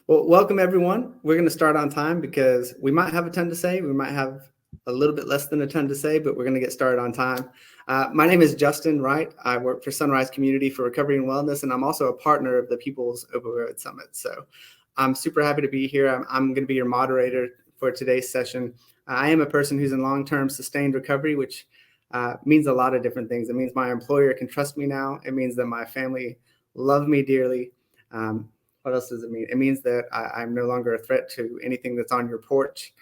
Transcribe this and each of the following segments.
Well, welcome everyone. We're going to start on time because we might have a ton to say. We might have a little bit less than a ton to say, but we're going to get started on time. My name is Justin Wright. I work for Sunrise Community for Recovery and Wellness, and I'm also a partner of the People's Opioid Summit. So I'm super happy to be here. I'm going to be your moderator for today's session. I am a person who's in long-term sustained recovery, which means a lot of different things. It means my employer can trust me now. It means that my family love me dearly. What else does it mean? It means that I'm no longer a threat to anything that's on your porch.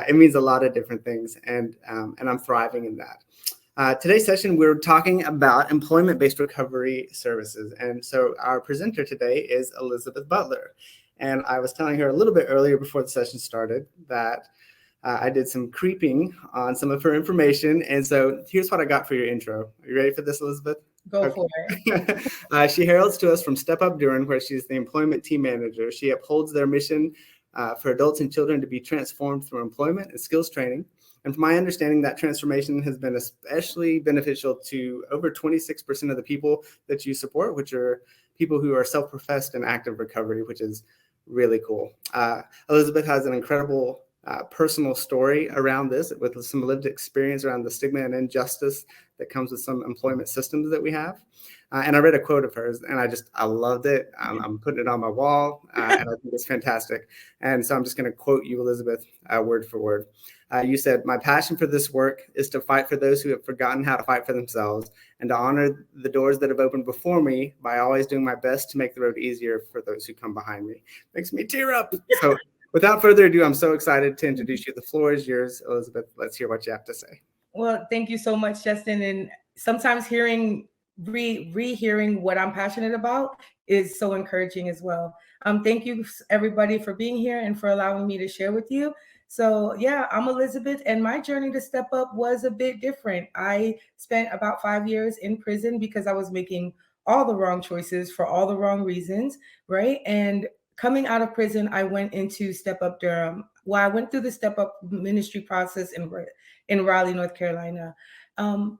It means a lot of different things, and I'm thriving in that. Today's session, we're talking about employment-based recovery services. And so our presenter today is Elizabeth Butler. And I was telling her a little bit earlier before the session started that I did some creeping on some of her information. And so here's what I got for your intro. Are you ready for this, Elizabeth? Go for it. She heralds to us from StepUp Durham, where she's the employment team manager. She upholds their mission for adults and children to be transformed through employment and skills training. And from my understanding, that transformation has been especially beneficial to over 26% of the people that you support, which are people who are self-professed in active recovery, which is really cool. Elizabeth has an incredible personal story around this with some lived experience around the stigma and injustice that comes with some employment systems that we have. And I read a quote of hers and I loved it. I'm putting it on my wall and I think it's fantastic. And so I'm just going to quote you, Elizabeth, word for word. You said, "My passion for this work is to fight for those who have forgotten how to fight for themselves and to honor the doors that have opened before me by always doing my best to make the road easier for those who come behind me." Makes me tear up. So without further ado, I'm so excited to introduce you. The floor is yours, Elizabeth. Let's hear what you have to say. Well, thank you so much, Justin. And sometimes rehearing what I'm passionate about is so encouraging as well. Thank you, everybody, for being here and for allowing me to share with you. So, yeah, I'm Elizabeth, and my journey to step up was a bit different. I spent about 5 years in prison because I was making all the wrong choices for all the wrong reasons, right? And coming out of prison, I went into StepUp Durham. Well, I went through the StepUp ministry process in Raleigh, North Carolina. Um,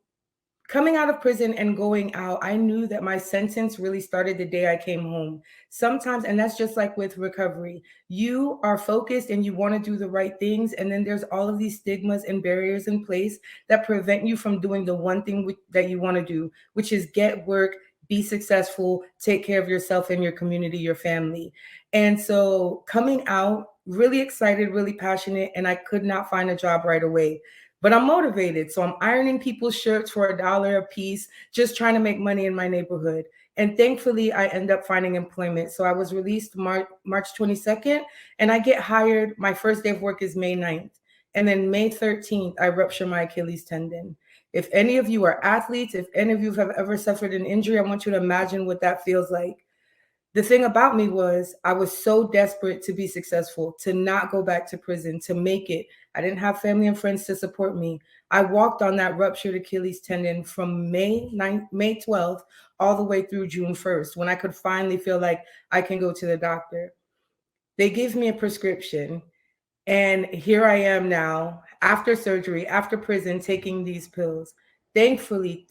Coming out of prison and going out, I knew that my sentence really started the day I came home. Sometimes, and that's just like with recovery, you are focused and you want to do the right things. And then there's all of these stigmas and barriers in place that prevent you from doing the one thing that you want to do, which is get work, be successful, take care of yourself and your community, your family. And so coming out, really excited, really passionate, and I could not find a job right away, but I'm motivated. So I'm ironing people's shirts for $1 a piece, just trying to make money in my neighborhood. And thankfully, I end up finding employment. So I was released March 22nd, and I get hired. My first day of work is May 9th. And then May 13th, I rupture my Achilles tendon. If any of you are athletes, if any of you have ever suffered an injury, I want you to imagine what that feels like. The thing about me was I was so desperate to be successful, to not go back to prison, to make it. I didn't have family and friends to support me. I walked on that ruptured Achilles tendon from May 12th all the way through June 1st, when I could finally feel like I can go to the doctor. They gave me a prescription, and here I am now, after surgery, after prison, taking these pills. Thankfully,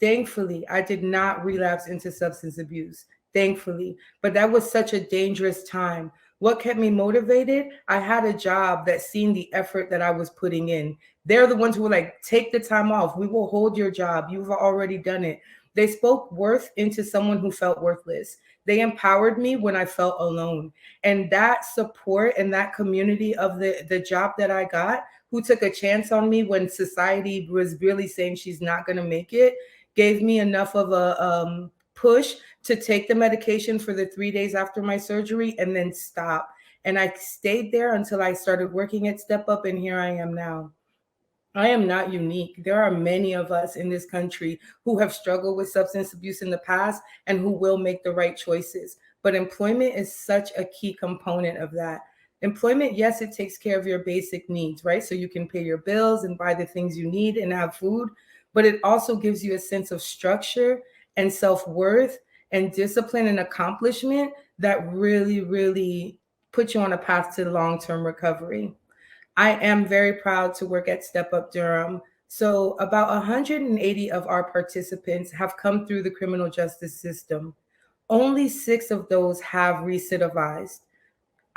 I did not relapse into substance abuse. Thankfully. But that was such a dangerous time. What kept me motivated? I had a job that seen the effort that I was putting in. They're the ones who were like, take the time off. We will hold your job. You've already done it. They spoke worth into someone who felt worthless. They empowered me when I felt alone. And that support and that community of the job that I got, who took a chance on me when society was really saying she's not going to make it, gave me enough of a push to take the medication for the 3 days after my surgery and then stop. And I stayed there until I started working at StepUp, and here I am now. I am not unique. There are many of us in this country who have struggled with substance abuse in the past and who will make the right choices. But employment is such a key component of that. Employment, yes, it takes care of your basic needs, right? So you can pay your bills and buy the things you need and have food, but it also gives you a sense of structure and self-worth and discipline and accomplishment that really, really put you on a path to long-term recovery. I am very proud to work at StepUp Durham. So, about 180 of our participants have come through the criminal justice system. Only 6 of those have recidivized.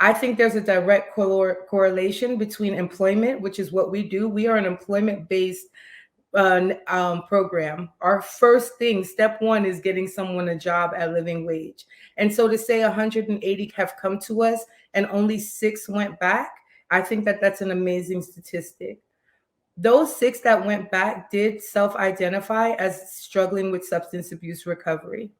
I think there's a direct correlation between employment, which is what we do. We are an employment-based program. Our first thing, step one, is getting someone a job at living wage. And so to say 180 have come to us and only 6 went back, I think that that's an amazing statistic. Those 6 that went back did self-identify as struggling with substance abuse recovery.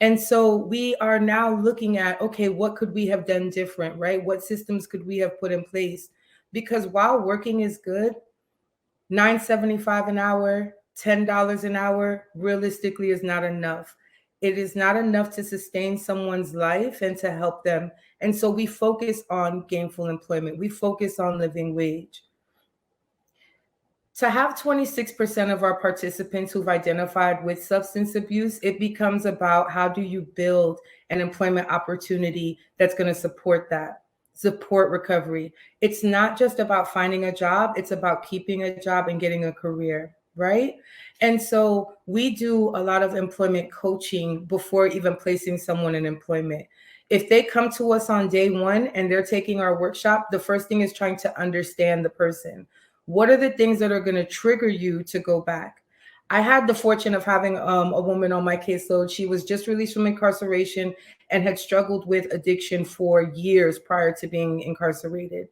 And so we are now looking at, okay, what could we have done different, right? What systems could we have put in place? Because while working is good, $9.75 an hour, $10 an hour, realistically is not enough. It is not enough to sustain someone's life and to help them. And so we focus on gainful employment. We focus on living wage. To have 26% of our participants who've identified with substance abuse, it becomes about how do you build an employment opportunity that's going to support that, support recovery. It's not just about finding a job, it's about keeping a job and getting a career, right? And so we do a lot of employment coaching before even placing someone in employment. If they come to us on day one and they're taking our workshop, the first thing is trying to understand the person. What are the things that are going to trigger you to go back? I had the fortune of having a woman on my caseload. She was just released from incarceration and had struggled with addiction for years prior to being incarcerated.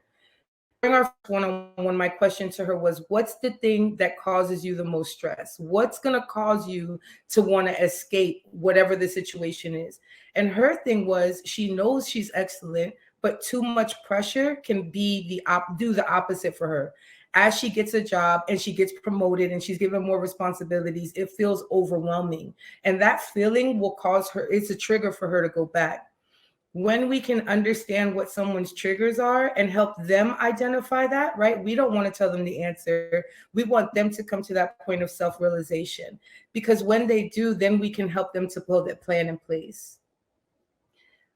During our one-on-one, my question to her was, what's the thing that causes you the most stress? What's going to cause you to want to escape whatever the situation is? And her thing was, she knows she's excellent, but too much pressure can be do the opposite for her. As she gets a job and she gets promoted and she's given more responsibilities, it feels overwhelming. And that feeling will cause her, it's a trigger for her to go back. When we can understand what someone's triggers are and help them identify that, right? We don't want to tell them the answer. We want them to come to that point of self-realization, because when they do, then we can help them to build that plan in place.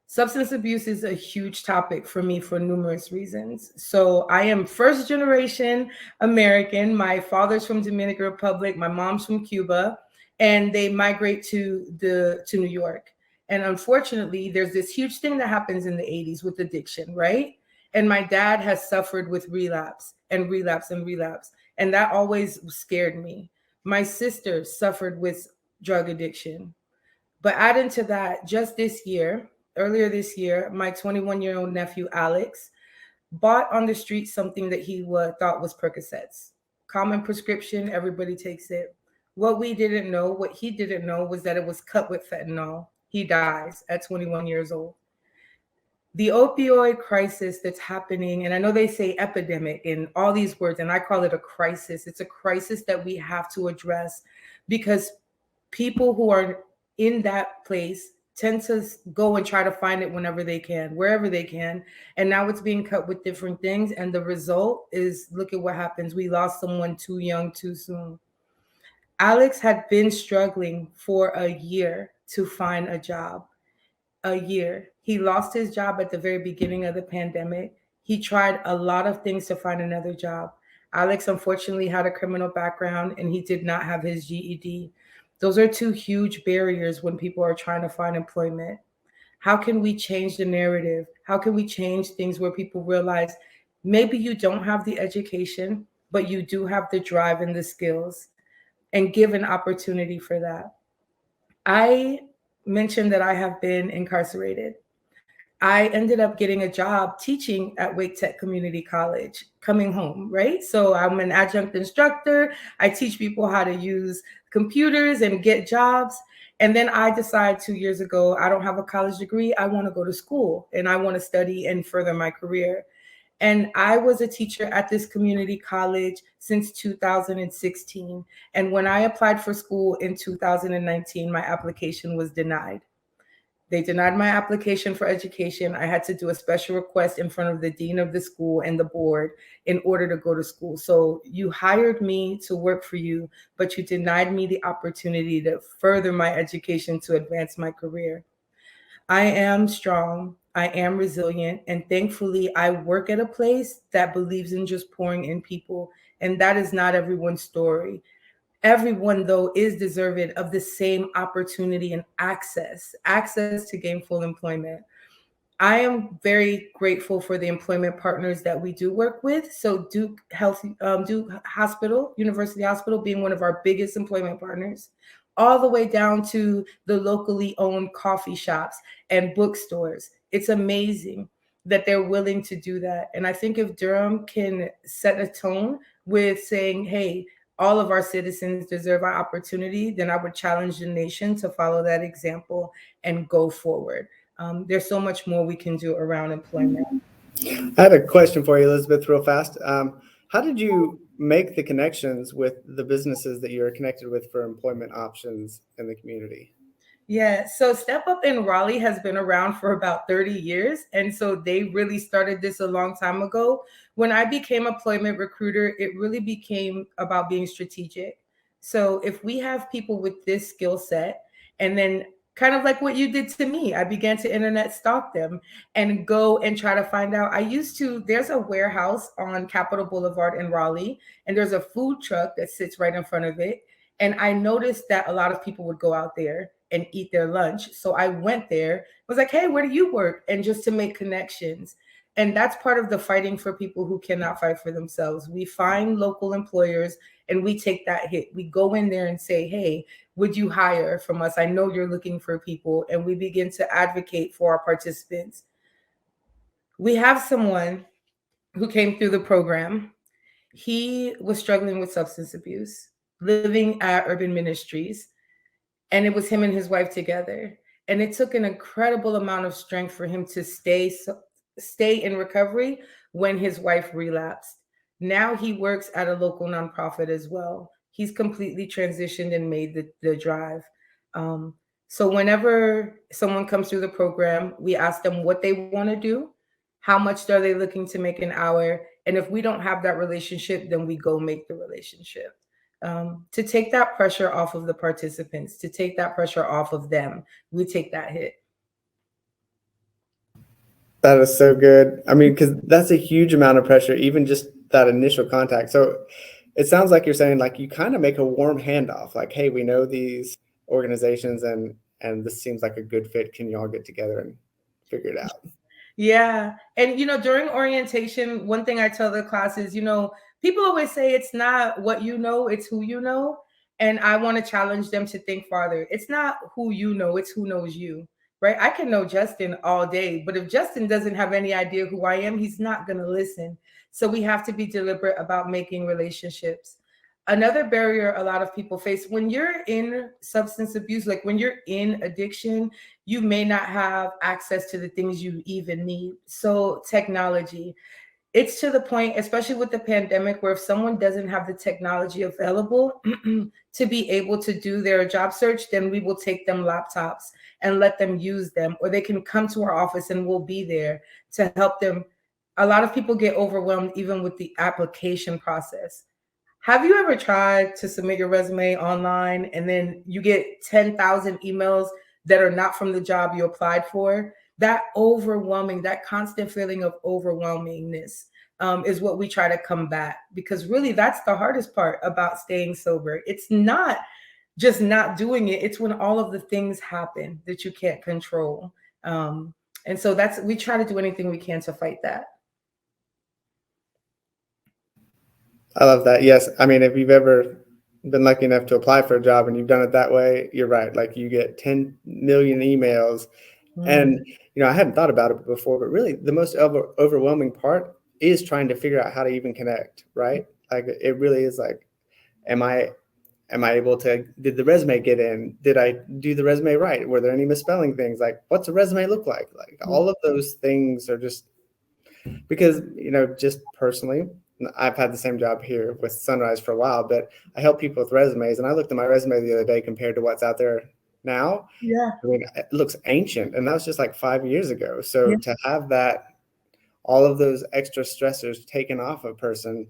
Substance abuse is a huge topic for me for numerous reasons. So I am first generation American. My father's from Dominican Republic, my mom's from Cuba, and they migrate to New York. And unfortunately, there's this huge thing that happens in the 80s with addiction, right? And my dad has suffered with relapse and relapse and relapse. And that always scared me. My sister suffered with drug addiction. But add into that, just this year, earlier this year, my 21-year-old nephew, Alex, bought on the street something that he thought was Percocets. Common prescription, everybody takes it. What he didn't know was that it was cut with fentanyl. He dies at 21 years old. The opioid crisis that's happening, and I know they say epidemic in all these words, and I call it a crisis. It's a crisis that we have to address, because people who are in that place tend to go and try to find it whenever they can, wherever they can. And now it's being cut with different things. And the result is, look at what happens. We lost someone too young, too soon. Alex had been struggling for a year to find a job. A year. He lost his job at the very beginning of the pandemic. He tried a lot of things to find another job. Alex unfortunately had a criminal background and he did not have his GED. Those are two huge barriers when people are trying to find employment. How can we change the narrative? How can we change things where people realize maybe you don't have the education, but you do have the drive and the skills, and give an opportunity for that? I mentioned that I have been incarcerated. I ended up getting a job teaching at Wake Tech Community College, coming home, right? So I'm an adjunct instructor. I teach people how to use computers and get jobs. And then I decided 2 years ago, I don't have a college degree. I want to go to school and I want to study and further my career. And I was a teacher at this community college since 2016. And when I applied for school in 2019, my application was denied. They denied my application for education. I had to do a special request in front of the dean of the school and the board in order to go to school. So you hired me to work for you, but you denied me the opportunity to further my education to advance my career. I am strong. I am resilient. And thankfully, I work at a place that believes in just pouring in people. And that is not everyone's story. Everyone, though, is deserving of the same opportunity and access to gainful employment. I am very grateful for the employment partners that we do work with. So Duke Hospital, University Hospital, being one of our biggest employment partners, all the way down to the locally owned coffee shops and bookstores. It's amazing that they're willing to do that. And I think if Durham can set a tone with saying, hey, all of our citizens deserve our opportunity, then I would challenge the nation to follow that example and go forward. There's so much more we can do around employment. I had a question for you, Elizabeth, real fast. How did you make the connections with the businesses that you're connected with for employment options in the community? Yeah, so Step Up in Raleigh has been around for about 30 years. And so they really started this a long time ago. When I became employment recruiter, it really became about being strategic. So if we have people with this skill set, and then kind of like what you did to me, I began to internet stalk them and go and try to find out. There's a warehouse on Capitol Boulevard in Raleigh, and there's a food truck that sits right in front of it. And I noticed that a lot of people would go out there and eat their lunch. So I went there, was like, hey, where do you work? And just to make connections. And that's part of the fighting for people who cannot fight for themselves. We find local employers and we take that hit. We go in there and say, hey, would you hire from us? I know you're looking for people. And we begin to advocate for our participants. We have someone who came through the program. He was struggling with substance abuse, living at Urban Ministries, and it was him and his wife together. And it took an incredible amount of strength for him to stay in recovery when his wife relapsed. Now he works at a local nonprofit as well. He's completely transitioned and made the drive. um, so whenever someone comes through the program, we ask them what they want to do, how much are they looking to make an hour, and if we don't have that relationship, then we go make the relationship, to take that pressure off of the participants, to take that pressure off of them. We take that hit. That is so good. I mean, because that's a huge amount of pressure, even just that initial contact. So it sounds like you're saying like you kind of make a warm handoff, like, hey, we know these organizations and this seems like a good fit. Can you all get together and figure it out? Yeah. And, during orientation, one thing I tell the class is, people always say it's not what you know, it's who you know. And I want to challenge them to think farther. It's not who you know, it's who knows you, right? I can know Justin all day, but if Justin doesn't have any idea who I am, he's not going to listen. So we have to be deliberate about making relationships. Another barrier a lot of people face when you're in substance abuse, like when you're in addiction, you may not have access to the things you even need. So, technology, it's to the point, especially with the pandemic, where if someone doesn't have the technology available to be able to do their job search, then we will take them laptops and let them use them, or they can come to our office and we'll be there to help them. A lot of people get overwhelmed even with the application process. Have you ever tried to submit your resume online and then you get 10,000 emails that are not from the job you applied for? That constant feeling of overwhelmingness is what we try to combat, because really that's the hardest part about staying sober. It's not just not doing it, it's when all of the things happen that you can't control. And so we try to do anything we can to fight that. I love that. Yes. I mean, if you've ever been lucky enough to apply for a job and you've done it that way, you're right. Like you get 10 million emails. And, I hadn't thought about it before, but really the most overwhelming part is trying to figure out how to even connect, right? Like it really is like, am I able to, did the resume get in? Did I do the resume right? Were there any misspelling things? Like, what's a resume look like? Like all of those things are just because, just personally, I've had the same job here with Sunrise for a while, but I help people with resumes. And I looked at my resume the other day compared to what's out there now. Yeah. I mean, it looks ancient, and that was just like 5 years ago. So Yeah. to have that, all of those extra stressors taken off a person,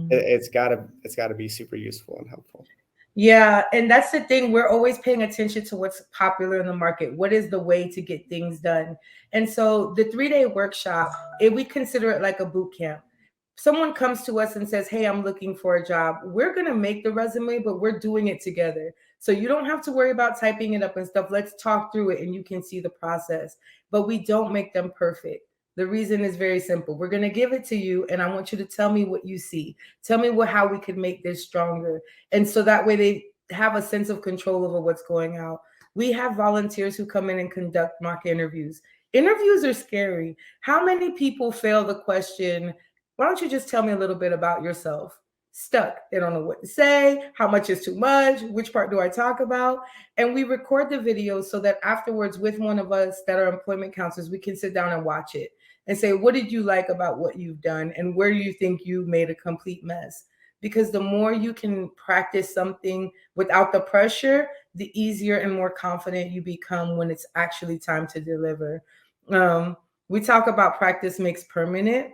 it's gotta be super useful and helpful. Yeah, and that's the thing. We're always paying attention to what's popular in the market. What is the way to get things done? And so the 3-day workshop, we consider it like a boot camp. Someone comes to us and says, hey, I'm looking for a job. We're going to make the resume, but we're doing it together. So you don't have to worry about typing it up and stuff. Let's talk through it and you can see the process. But we don't make them perfect. The reason is very simple. We're going to give it to you and I want you to tell me what you see. Tell me how we could make this stronger. And so that way they have a sense of control over what's going out. We have volunteers who come in and conduct mock interviews. Interviews are scary. How many people fail the question, why don't you just tell me a little bit about yourself? Stuck. They don't know what to say, how much is too much, which part do I talk about? And we record the video so that afterwards with one of us that are employment counselors, we can sit down and watch it and say, what did you like about what you've done? And where do you think you made a complete mess? Because the more you can practice something without the pressure, the easier and more confident you become when it's actually time to deliver. We talk about practice makes permanent.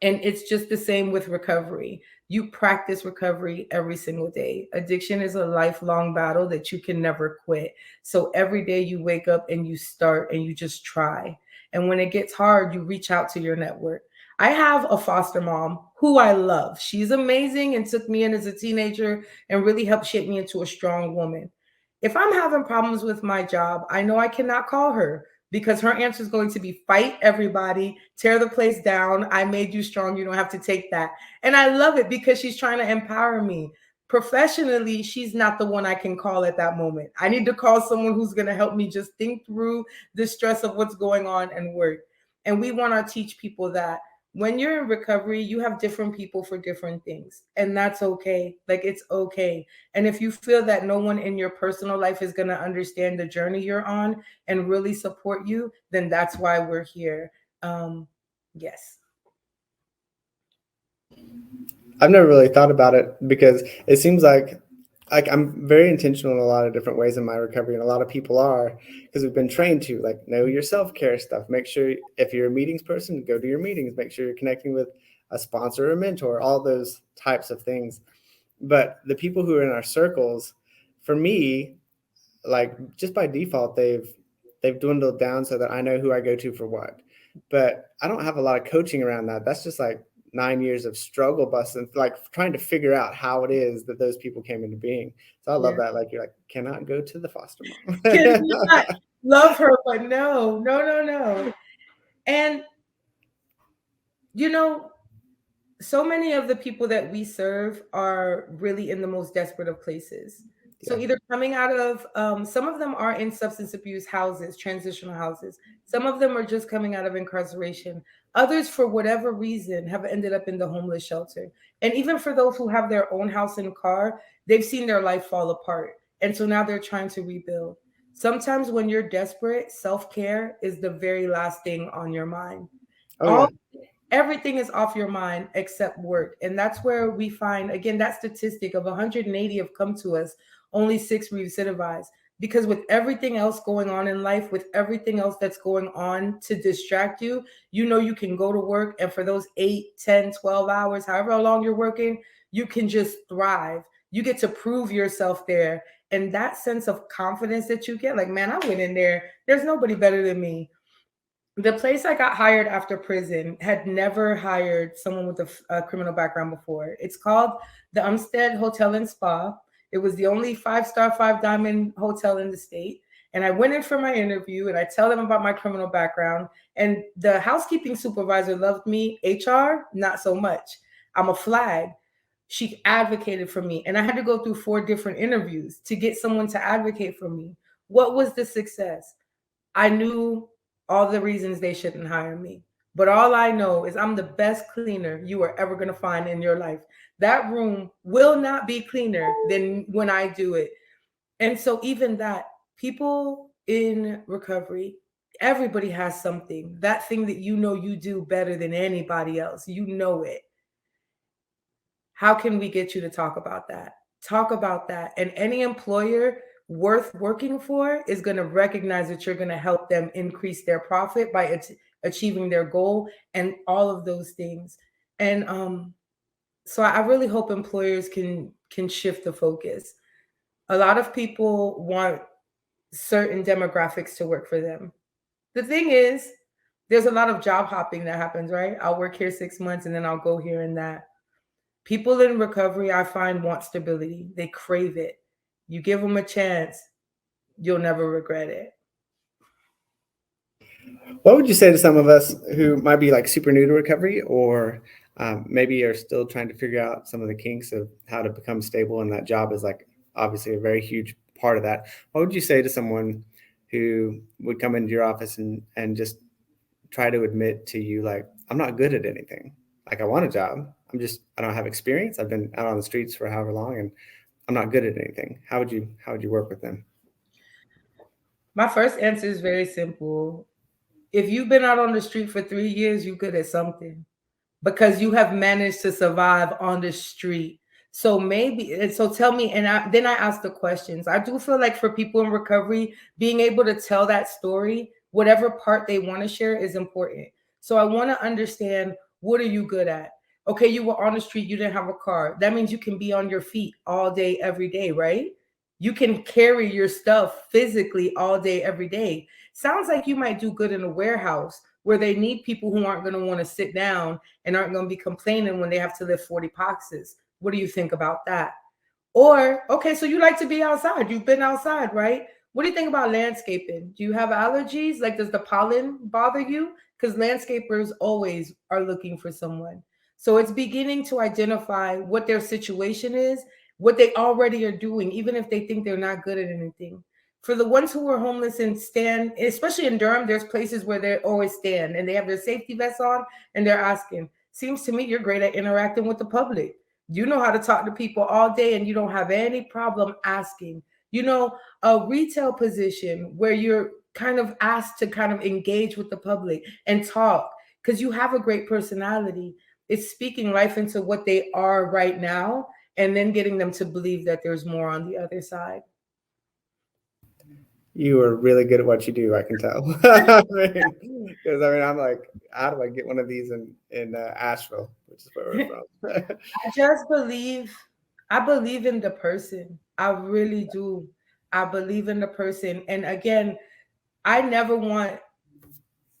And it's just the same with recovery. You practice recovery every single day. Addiction is a lifelong battle that you can never quit. So every day you wake up and you start and you just try. And when it gets hard, you reach out to your network. I have a foster mom who I love. She's amazing and took me in as a teenager and really helped shape me into a strong woman. If I'm having problems with my job, I know I cannot call her because her answer is going to be fight everybody, tear the place down. I made you strong. You don't have to take that. And I love it because she's trying to empower me. Professionally, she's not the one I can call at that moment. I need to call someone who's going to help me just think through the stress of what's going on and work. And we want to teach people that when you're in recovery, you have different people for different things. And that's okay. Like, it's okay. And if you feel that no one in your personal life is going to understand the journey you're on and really support you, then that's why we're here. Yes. I've never really thought about it because it seems like I'm very intentional in a lot of different ways in my recovery, and a lot of people are, because we've been trained to like know your self-care stuff. Make sure if you're a meetings person, go to your meetings. Make sure you're connecting with a sponsor or a mentor, all those types of things. But the people who are in our circles, for me, like just by default, they've dwindled down so that I know who I go to for what. But I don't have a lot of coaching around that. That's just like 9 years of struggle busting, like trying to figure out how it is that those people came into being. So I love that. Like, you're like, cannot go to the foster mom. Cannot love her, but no. And, you know, so many of the people that we serve are really in the most desperate of places. So either coming out of, some of them are in substance abuse houses, transitional houses. Some of them are just coming out of incarceration. Others, for whatever reason, have ended up in the homeless shelter. And even for those who have their own house and car, they've seen their life fall apart. And so now they're trying to rebuild. Sometimes when you're desperate, self-care is the very last thing on your mind. Everything is off your mind except work. And that's where we find, again, that statistic of 180 have come to us, only 6 recidivize. Because with everything else going on in life, with everything else that's going on to distract you, you know you can go to work, and for those 8, 10, 12 hours, however long you're working, you can just thrive. You get to prove yourself there. And that sense of confidence that you get, like, man, I went in there. There's nobody better than me. The place I got hired after prison had never hired someone with a criminal background before. It's called the Umstead Hotel and Spa. It was the only 5-star, 5-diamond hotel in the state. And I went in for my interview and I tell them about my criminal background. And the housekeeping supervisor loved me. HR, not so much. I'm a flag. She advocated for me. And I had to go through 4 different interviews to get someone to advocate for me. What was the success? I knew all the reasons they shouldn't hire me. But all I know is I'm the best cleaner you are ever going to find in your life. That room will not be cleaner than when I do it. And so even that, people in recovery, everybody has something, that thing that you know you do better than anybody else. You know it. How can we get you to talk about that? Talk about that. And any employer worth working for is going to recognize that you're going to help them increase their profit by achieving their goal and all of those things. And so I really hope employers can shift the focus. A lot of people want certain demographics to work for them. The thing is, there's a lot of job hopping that happens, right? I'll work here 6 months and then I'll go here and that. People in recovery, I find, want stability. They crave it. You give them a chance, you'll never regret it. What would you say to some of us who might be like super new to recovery, or maybe are still trying to figure out some of the kinks of how to become stable? And that job is like obviously a very huge part of that. What would you say to someone who would come into your office and just try to admit to you, like, I'm not good at anything. Like, I want a job. I don't have experience. I've been out on the streets for however long, and I'm not good at anything. How would you work with them? My first answer is very simple. If you've been out on the street for 3 years, you're good at something because you have managed to survive on the street. So maybe, and so tell me, then I ask the questions. I do feel like for people in recovery, being able to tell that story, whatever part they want to share, is important. So I want to understand, what are you good at? Okay, you were on the street, you didn't have a car. That means you can be on your feet all day, every day, right? You can carry your stuff physically all day, every day. Sounds like you might do good in a warehouse where they need people who aren't going to want to sit down and aren't going to be complaining when they have to lift 40 boxes. What do you think about that? Or, okay, so you like to be outside. You've been outside, right? What do you think about landscaping? Do you have allergies? Like, does the pollen bother you? Because landscapers always are looking for someone. So it's beginning to identify what their situation is, what they already are doing, even if they think they're not good at anything. For the ones who are homeless and stand, especially in Durham, there's places where they always stand and they have their safety vests on and they're asking. Seems to me you're great at interacting with the public. You know how to talk to people all day and you don't have any problem asking. A retail position where you're kind of asked to kind of engage with the public and talk because you have a great personality. It's speaking life into what they are right now and then getting them to believe that there's more on the other side. You are really good at what you do, I can tell. Because I'm like, how do I get one of these in Asheville, which is where we're from? I just believe, I believe in the person. I really do. I believe in the person. And again, I never want,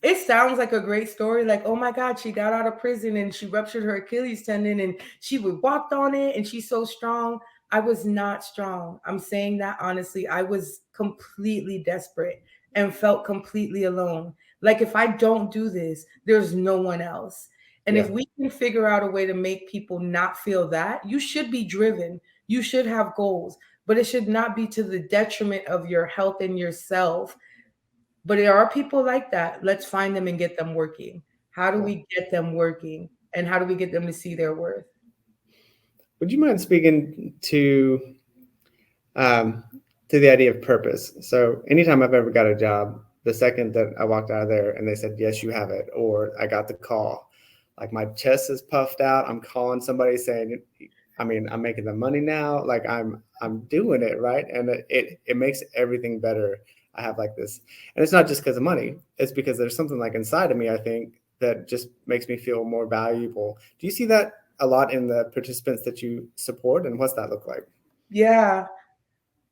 it sounds like a great story. Like, oh my God, she got out of prison and she ruptured her Achilles tendon and she would walked on it and she's so strong. I was not strong. I'm saying that honestly. I was completely desperate and felt completely alone. Like, if I don't do this, there's no one else. And Yeah. if we can figure out a way to make people not feel that, you should be driven. You should have goals, but it should not be to the detriment of your health and yourself. But there are people like that. Let's find them and get them working. How do we get them working? And how do we get them to see their worth? Would you mind speaking um, to the idea of purpose? So anytime I've ever got a job, the second that I walked out of there and they said, yes, you have it, or I got the call, like my chest is puffed out. I'm calling somebody saying, I'm making the money now. Like I'm doing it, right? And it makes everything better. I have like this, and it's not just because of money. It's because there's something like inside of me, I think, that just makes me feel more valuable. Do you see that a lot in the participants that you support, and what's that look like? Yeah.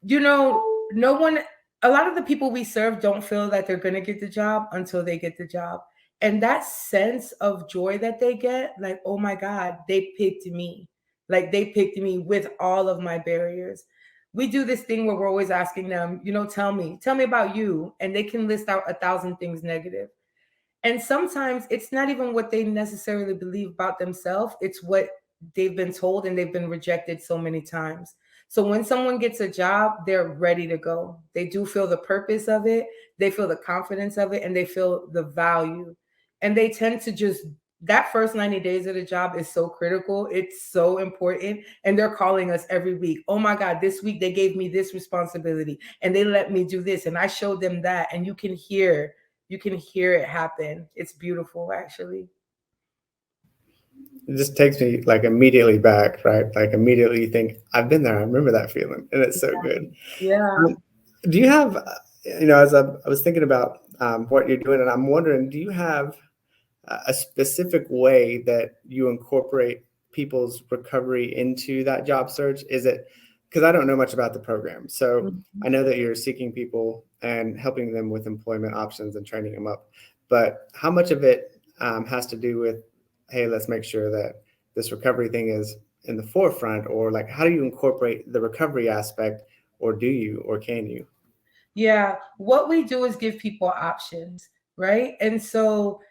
No one, a lot of the people we serve don't feel that they're going to get the job until they get the job. And that sense of joy that they get, like, oh my God, they picked me. Like, they picked me with all of my barriers. We do this thing where we're always asking them, tell me about you. And they can list out 1,000 things negative. And sometimes it's not even what they necessarily believe about themselves, it's what they've been told and they've been rejected so many times. So when someone gets a job, they're ready to go. They do feel the purpose of it, they feel the confidence of it, and they feel the value. And they tend to just, that first 90 days of the job is so critical. It's so important. And they're calling us every week. Oh my God, this week they gave me this responsibility and they let me do this. And I showed them that. And you can hear it happen. It's beautiful, actually. It just takes me like immediately back, right? Like immediately you think, I've been there. I remember that feeling, and it's so good. Yeah. Do you have, as I was thinking about what you're doing, and I'm wondering, do you have a specific way that you incorporate people's recovery into that job search? Is it, because I don't know much about the program. So I know that you're seeking people and helping them with employment options and training them up. But how much of it has to do with, hey, let's make sure that this recovery thing is in the forefront, or like, how do you incorporate the recovery aspect or do you, or can you? Yeah, what we do is give people options, right? And so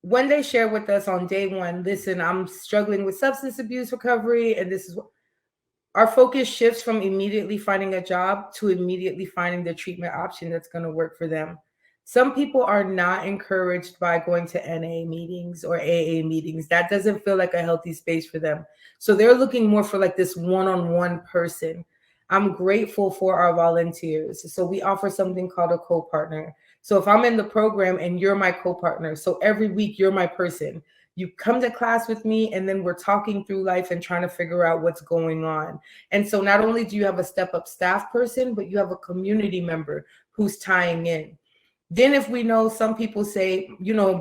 when they share with us on day one, listen, I'm struggling with substance abuse recovery, and this is what our focus shifts from immediately finding a job to immediately finding the treatment option that's going to work for them. Some people are not encouraged by going to NA meetings or AA meetings. That doesn't feel like a healthy space for them. So they're looking more for like this one on one person. I'm grateful for our volunteers. So we offer something called a co partner. So if I'm in the program and you're my co partner, so every week you're my person, you come to class with me, and then we're talking through life and trying to figure out what's going on. And so not only do you have a step up staff person, but you have a community member who's tying in. Then if we know, some people say,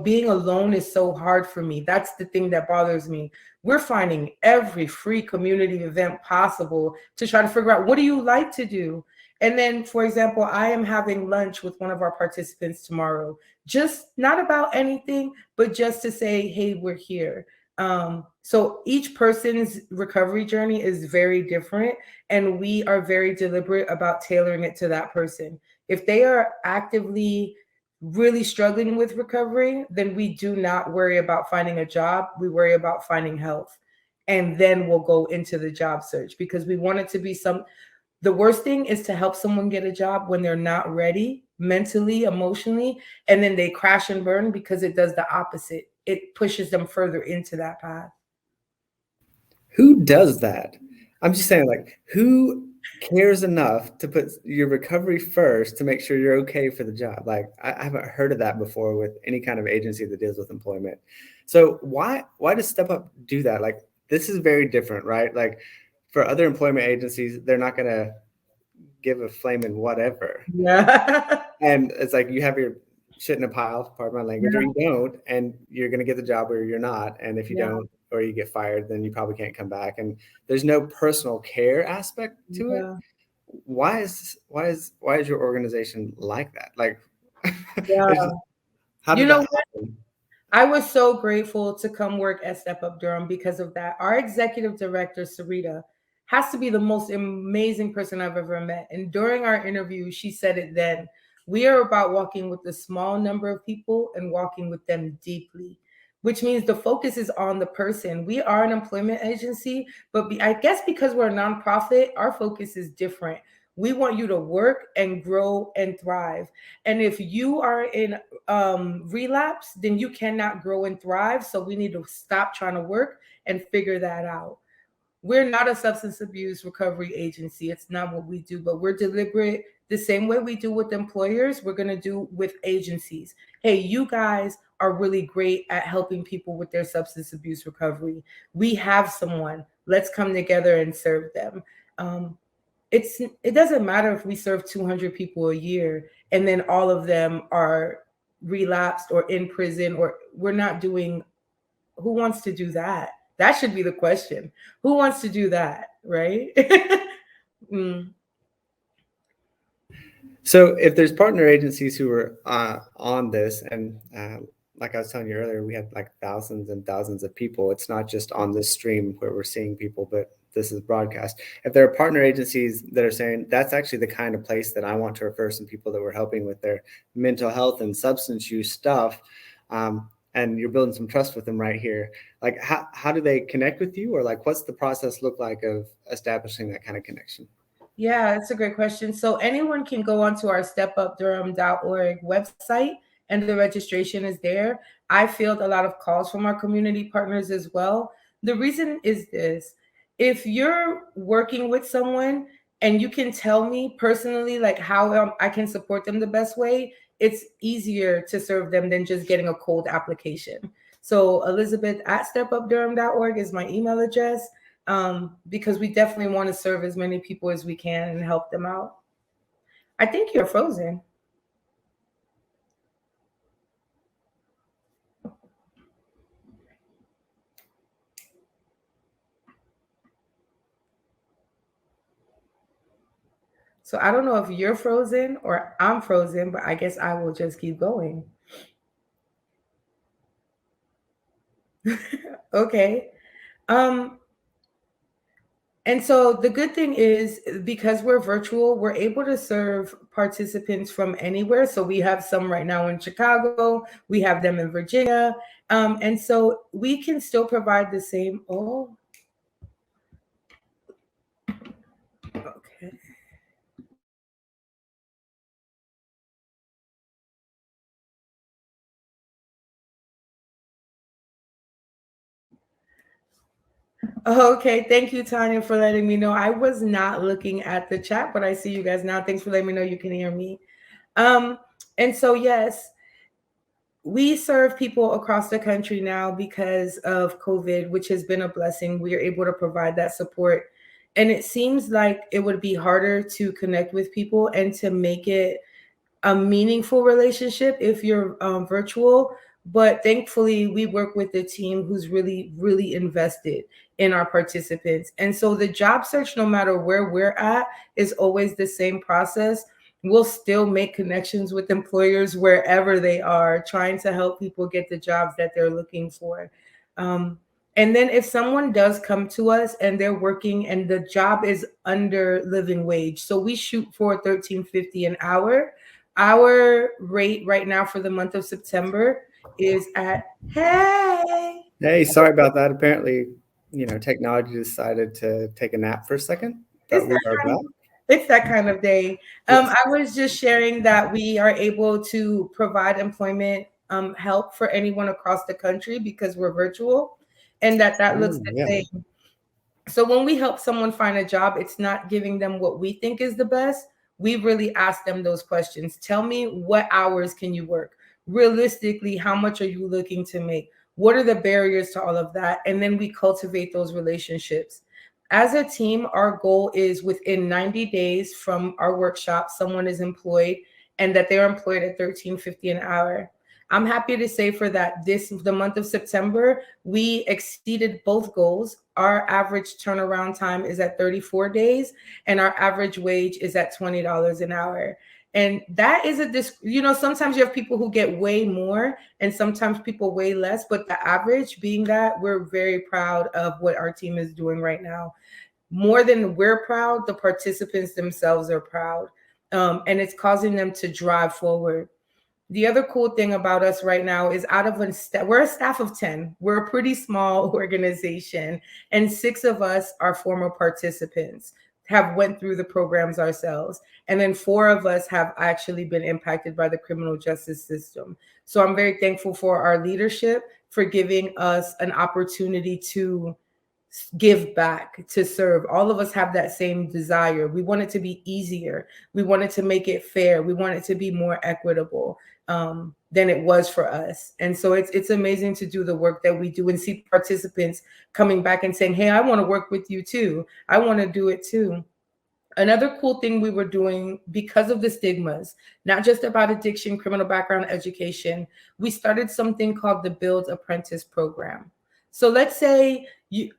being alone is so hard for me. That's the thing that bothers me. We're finding every free community event possible to try to figure out, what do you like to do? And then, for example, I am having lunch with one of our participants tomorrow, just not about anything, but just to say, hey, we're here. So each person's recovery journey is very different, and we are very deliberate about tailoring it to that person. If they are actively really struggling with recovery, then we do not worry about finding a job. We worry about finding health. And then we'll go into the job search, because we want it to be the worst thing is to help someone get a job when they're not ready mentally, emotionally, and then they crash and burn, because it does the opposite. It pushes them further into that path. Who does that? I'm just saying, like, who cares enough to put your recovery first to make sure you're okay for the job? Like, I haven't heard of that before with any kind of agency that deals with employment. So why does StepUp do that? Like, this is very different, right? Like, for other employment agencies, they're not going to give a flaming whatever. Yeah. And it's like, you have your shit in a pile, pardon my language, Yeah. or you don't, and you're going to get the job or you're not. And if you Yeah. don't, or you get fired, then you probably can't come back. And there's no personal care aspect to it. Yeah. Why is your organization like that? Like, Yeah. it's just, how You did know that what? happen? I was so grateful to come work at StepUp Durham because of that. Our executive director, Sarita, has to be the most amazing person I've ever met. And during our interview, she said it then. We are about walking with a small number of people and walking with them deeply, which means the focus is on the person. We are an employment agency, but I guess because we're a nonprofit, our focus is different. We want you to work and grow and thrive. And if you are in relapse, then you cannot grow and thrive. So we need to stop trying to work and figure that out. We're not a substance abuse recovery agency. It's not what we do, but we're deliberate. The same way we do with employers, we're going to do with agencies. Hey, you guys are really great at helping people with their substance abuse recovery. We have someone. Let's come together and serve them. It doesn't matter if we serve 200 people a year and then all of them are relapsed or in prison, or we're not doing. Who wants to do that? That should be the question. Who wants to do that, right? Mm. So if there's partner agencies who are on this, and like I was telling you earlier, we had like thousands and thousands of people. It's not just on this stream where we're seeing people, but this is broadcast. If there are partner agencies that are saying that's actually the kind of place that I want to refer some people that we're helping with their mental health and substance use stuff, and you're building some trust with them right here, like how do they connect with you, or like what's the process look like of establishing that kind of connection? Yeah, that's a great question. So anyone can go onto our stepupdurham.org website, and the registration is there. I field a lot of calls from our community partners as well. The reason is this: if you're working with someone and you can tell me personally like how I can support them the best way, it's easier to serve them than just getting a cold application. So Elizabeth at stepupdurham.org is my email address, because we definitely want to serve as many people as we can and help them out. I think you're frozen. So I don't know if you're frozen or I'm frozen, but I guess I will just keep going. Okay. Um, And so the good thing is, because we're virtual, we're able to serve participants from anywhere. So we have some right now in Chicago, we have them in Virginia. And so we can still provide the same. Oh, okay. Okay, thank you, Tanya, for letting me know. I was not looking at the chat, but I see you guys now. Thanks for letting me know you can hear me. Um, and so, yes, we serve people across the country now because of COVID, which has been a blessing. We are able to provide that support. And it seems like it would be harder to connect with people and to make it a meaningful relationship if you're virtual. But thankfully, we work with a team who's really, really invested in our participants. And so the job search, no matter where we're at, is always the same process. We'll still make connections with employers wherever they are, trying to help people get the jobs that they're looking for. Um, and then if someone does come to us and they're working and the job is under living wage, so we shoot for $13.50 an hour. Our rate right now for the month of September is at Hey, sorry about that. Apparently, technology decided to take a nap for a second, but we are back. It's that kind of day. Yes. I was just sharing that we are able to provide employment help for anyone across the country because we're virtual, and that looks the Yeah. same. So when we help someone find a job, it's not giving them what we think is the best. We really ask them those questions. Tell me, what hours can you work? Realistically, how much are you looking to make? What are the barriers to all of that? And then we cultivate those relationships. As a team, our goal is within 90 days from our workshop, someone is employed and that they're employed at $13.50 an hour. I'm happy to say for that the month of September, we exceeded both goals. Our average turnaround time is at 34 days, and our average wage is at $20 an hour. And that is sometimes you have people who get way more and sometimes people way less, but the average being that, we're very proud of what our team is doing right now. More than we're proud, the participants themselves are proud. And it's causing them to drive forward. The other cool thing about us right now is we're a staff of 10. We're a pretty small organization, and 6 of us are former participants, have went through the programs ourselves, and then 4 of us have actually been impacted by the criminal justice system. So I'm very thankful for our leadership for giving us an opportunity to give back, to serve. All of us have that same desire. We want it to be easier. We wanted to make it fair. We want it to be more equitable than it was for us. And so it's amazing to do the work that we do and see participants coming back and saying, hey, I want to work with you too. I want to do it too. Another cool thing we were doing because of the stigmas, not just about addiction, criminal background education, we started something called the Build Apprentice Program. So let's say we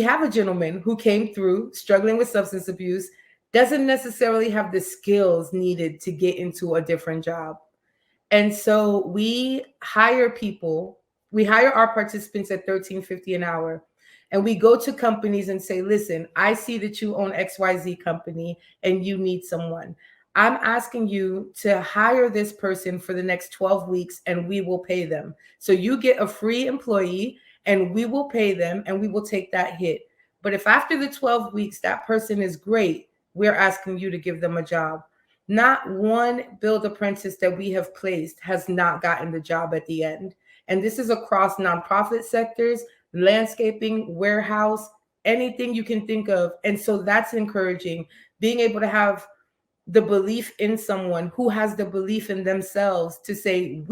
have a gentleman who came through struggling with substance abuse, doesn't necessarily have the skills needed to get into a different job. And so we hire our participants at $13.50 an hour. And we go to companies and say, listen, I see that you own XYZ company and you need someone. I'm asking you to hire this person for the next 12 weeks and we will pay them. So you get a free employee and we will pay them and we will take that hit. But if after the 12 weeks that person is great, we're asking you to give them a job. Not one Build Apprentice that we have placed has not gotten the job at the end. And this is across nonprofit sectors, landscaping, warehouse, anything you can think of. And so that's encouraging, being able to have the belief in someone who has the belief in themselves to say,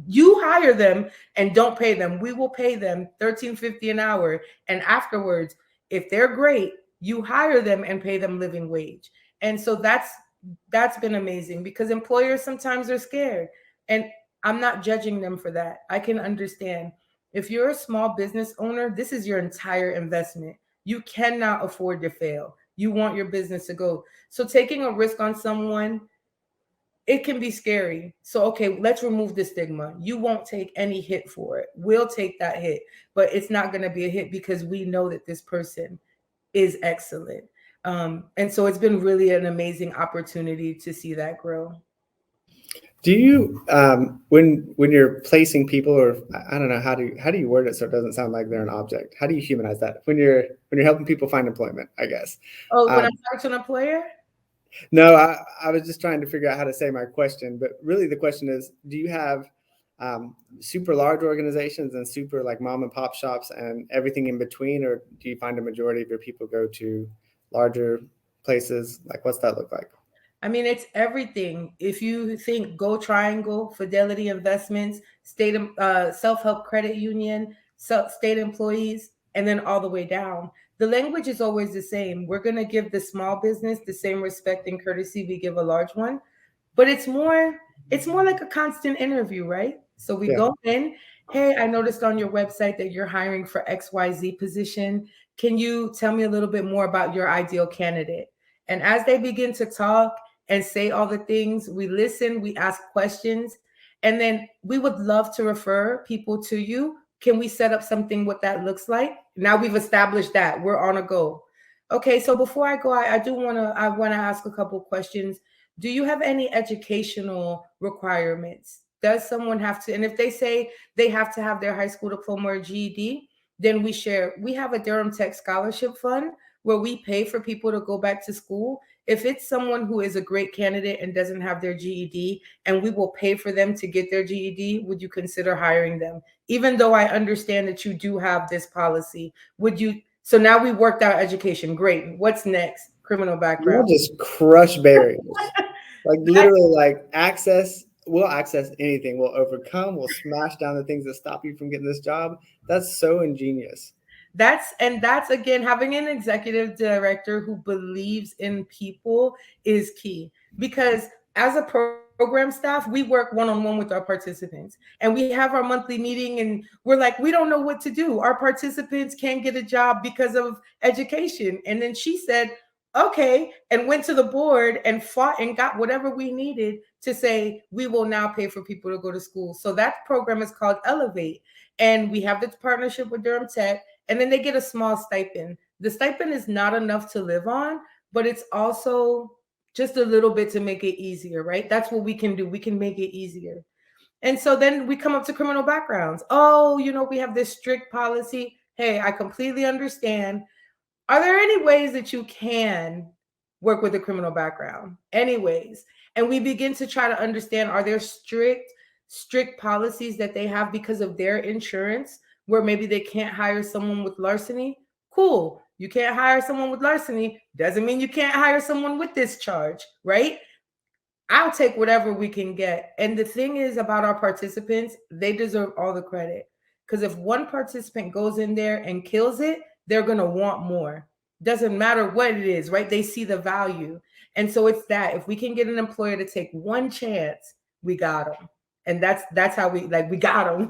you hire them and don't pay them. We will pay them $13.50 an hour. And afterwards, if they're great, you hire them and pay them living wage. And so that's been amazing because employers sometimes are scared. And I'm not judging them for that. I can understand. If you're a small business owner, this is your entire investment. You cannot afford to fail. You want your business to go. So taking a risk on someone it can be scary. So, okay, let's remove the stigma. You won't take any hit for it. We'll take that hit, but it's not going to be a hit because we know that this person is excellent. And so it's been really an amazing opportunity to see that grow. Do you when you're placing people, or I don't know, how do you word it so it doesn't sound like they're an object? How do you humanize that when you're helping people find employment, I guess? Oh, when Um, I'm talking to an employer? no, I was just trying to figure out how to say my question, but really the question is, do you have super large organizations and super like mom and pop shops and everything in between, or do you find a majority of your people go to larger places? Like, what's that look like? I mean, it's everything. If you think Go Triangle, Fidelity Investments, state self-help credit union, state employees, and then all the way down, the language is always the same. We're going to give the small business the same respect and courtesy we give a large one, but it's more like a constant interview, right? So we Yeah. go in, hey, I noticed on your website that you're hiring for XYZ position. Can you tell me a little bit more about your ideal candidate? And as they begin to talk and say all the things, we listen, we ask questions, and then we would love to refer people to you. Can we set up something what that looks like? Now we've established that we're on a go. Okay, so before I go, I want to ask a couple questions. Do you have any educational requirements? Does someone have to, and if they say they have to have their high school diploma or GED, then we have a Durham Tech Scholarship Fund where we pay for people to go back to school. If it's someone who is a great candidate and doesn't have their GED, and we will pay for them to get their GED, would you consider hiring them? Even though I understand that you do have this policy, would you? So now we worked out education. Great. What's next? Criminal You'll background. just crush barriers. Like literally, like we'll access anything. We'll overcome, we'll smash down the things that stop you from getting this job. That's so ingenious. That's again, having an executive director who believes in people is key, because as a program staff we work one-on-one with our participants, and we have our monthly meeting, and we're like, we don't know what to do. Our participants can't get a job because of education. And then she said, okay, and went to the board and fought and got whatever we needed to say we will now pay for people to go to school. So that program is called Elevate, and we have this partnership with Durham Tech, and then they get a small stipend. The stipend is not enough to live on, but it's also just a little bit to make it easier, right? That's what we can do. We can make it easier. And so then we come up to criminal backgrounds. Oh, we have this strict policy. Hey, I completely understand. Are there any ways that you can work with a criminal background? Any ways? And we begin to try to understand, are there strict policies that they have because of their insurance, where maybe they can't hire someone with larceny? Cool. You can't hire someone with larceny. Doesn't mean you can't hire someone with this charge, right? I'll take whatever we can get. And the thing is about our participants, they deserve all the credit. Because if one participant goes in there and kills it, they're going to want more. Doesn't matter what it is, right? They see the value. And so it's that. If we can get an employer to take one chance, we got them. And that's how we got them.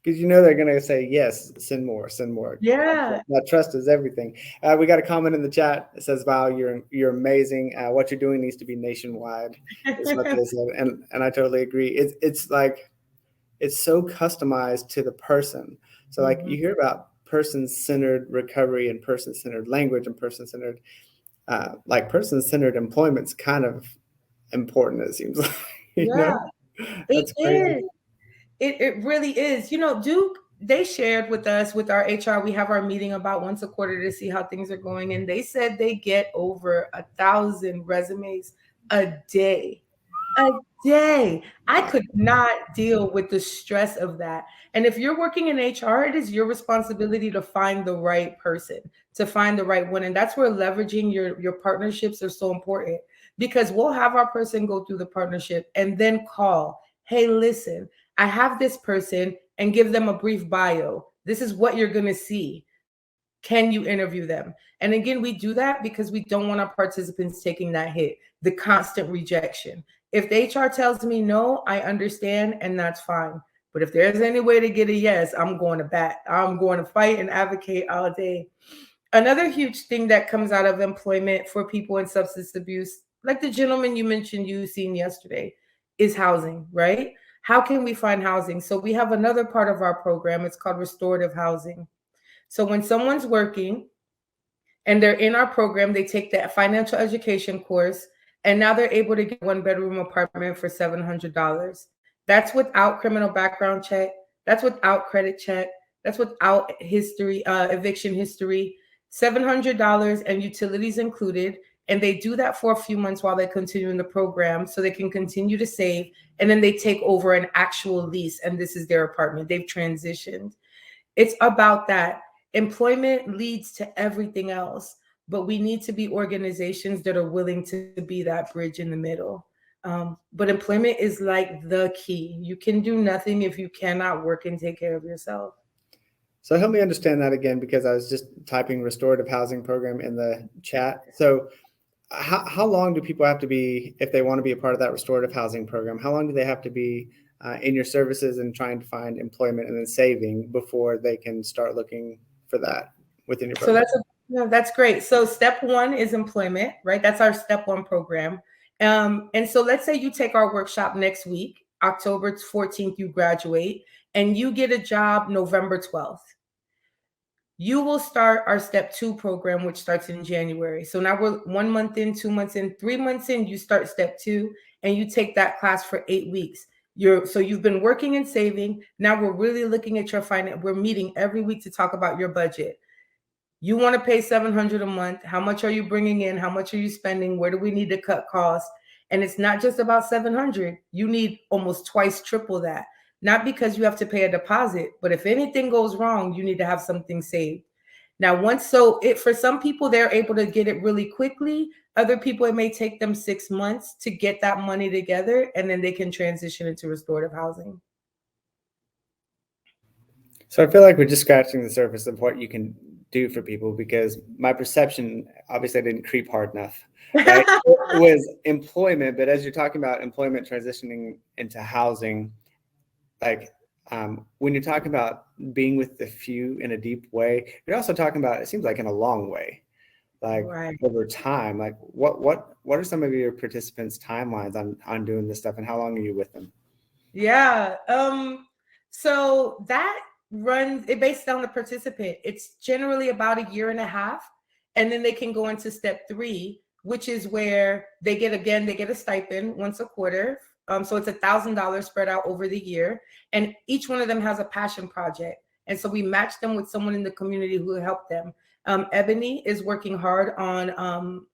Because they're going to say, yes, send more, send more. Yeah. That trust is everything. We got a comment in the chat. It says, Val, you're amazing. What you're doing needs to be nationwide, is what they said. And I totally agree. It's like, it's so customized to the person. So like you hear about person-centered recovery and person-centered language and person-centered, person-centered employment's kind of important, it seems like. Yeah, it That's crazy. is. It really is. Duke, they shared with us, with our HR, we have our meeting about once a quarter to see how things are going. And they said they get over 1,000 resumes a day. A day. I could not deal with the stress of that. And if you're working in HR, it is your responsibility to find the right person, to find the right one. And that's where leveraging your partnerships are so important, because we'll have our person go through the partnership and then call, hey, listen, I have this person, and give them a brief bio. This is what you're going to see. Can you interview them? And again, we do that because we don't want our participants taking that hit, the constant rejection. If the HR tells me no, I understand, and that's fine. But if there's any way to get a yes, I'm going to bat. I'm going to fight and advocate all day. Another huge thing that comes out of employment for people in substance abuse like the gentleman you mentioned you seen yesterday, is housing, right? How can we find housing? So we have another part of our program. It's called restorative housing. So when someone's working and they're in our program, they take the financial education course, and now they're able to get 1-bedroom apartment for $700. That's without criminal background check. That's without credit check. That's without history, eviction history. $700 and utilities included. And they do that for a few months while they continue in the program so they can continue to save. And then they take over an actual lease, and this is their apartment. They've transitioned. It's about that. Employment leads to everything else, but we need to be organizations that are willing to be that bridge in the middle. But employment is like the key. You can do nothing if you cannot work and take care of yourself. So help me understand that again, because I was just typing restorative housing program in the chat. So how long do people have to be, if they want to be a part of that restorative housing program, how long do they have to be in your services and trying to find employment and then saving before they can start looking for that within your program? So that's great. So step one is employment, right? That's our step one program. And so let's say you take our workshop next week, October 14th, you graduate, and you get a job November 12th. You will start our step two program, which starts in January. So now we're 1 month in, 2 months in, 3 months in, you start step two, and you take that class for 8 weeks. So you've been working and saving. Now we're really looking at your finance. We're meeting every week to talk about your budget. You want to pay $700 a month. How much are you bringing in? How much are you spending? Where do we need to cut costs? And it's not just about 700. You need almost twice, triple that. Not because you have to pay a deposit, but if anything goes wrong, you need to have something saved. Now, for some people, they're able to get it really quickly. Other people, it may take them 6 months to get that money together, and then they can transition into restorative housing. So I feel like we're just scratching the surface of what you can do for people, because my perception, obviously I didn't creep hard enough, right? It was employment, but as you're talking about employment transitioning into housing, like when you're talking about being with the few in a deep way, you're also talking about, it seems like in a long way, like Right. over time. Like what are some of your participants' timelines on doing this stuff, and how long are you with them? Yeah. So that runs it based on the participant. It's generally about 1.5 years, and then they can go into step three, which is where they get a stipend once a quarter. So it's $1,000 spread out over the year, and each one of them has a passion project. And so we match them with someone in the community who will help them. Ebony is working hard on